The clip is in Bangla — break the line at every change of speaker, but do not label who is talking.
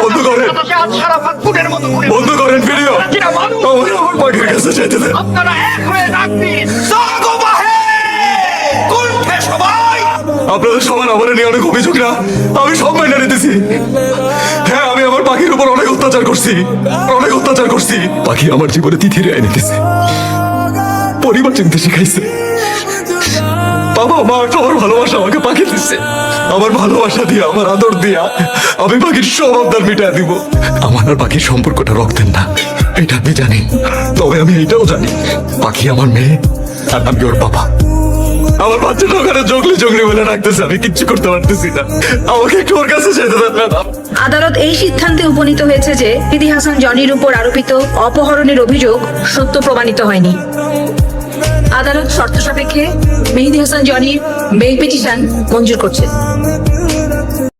বন্ধ করেন, বন্ধ করেন ভিডিও। আমার পাখির কাছে যেতে দেন।
আপনারা এক হয়ে ডাক দিন, জাগো বাহে কণ্ঠে সবাই।
আপনাদের সমান আমার নিয়ে অনেক অভিযোগ না, আমি সব মাইনে নিতেছি। হ্যাঁ, আমি আমার পাখির উপর অনেক অত্যাচার করছি, অনেক অত্যাচার করছি। পাখি আমার জীবনে তিথি রেয় নিতেছে, পরিবার চিনতে শিখাইছে। বাবা মা সবার ভালোবাসা আমাকে পাখি দিচ্ছে। আমার ভালোবাসা দিয়া, আমার আদর দিয়া আমি পাখির সব আবদার মিটায় দিব। আমার আর পাখির সম্পর্কটা রক্তের না, এটা আমি জানি। তবে আমি এইটাও জানি, পাখি আমার মেয়ে আর আমি ওর বাবা। আমার বাচ্চাটা ওখানে জগলি জগলি বলে রাখতেছে, আমি কিচ্ছু করতে পারতেছি না। আমাকে একটু ওর কাছে যেতে দেন ম্যাডাম।
আদালত এই সিদ্ধান্তে উপনীত হয়েছে যে মেহেদী হাসান জনির উপর আরোপিত অপহরণের অভিযোগ সত্য প্রমাণিত হয়নি। আদালত শর্ত সাপেক্ষে মেহেদী হাসান জনির বেল পিটিশন মঞ্জুর করছে।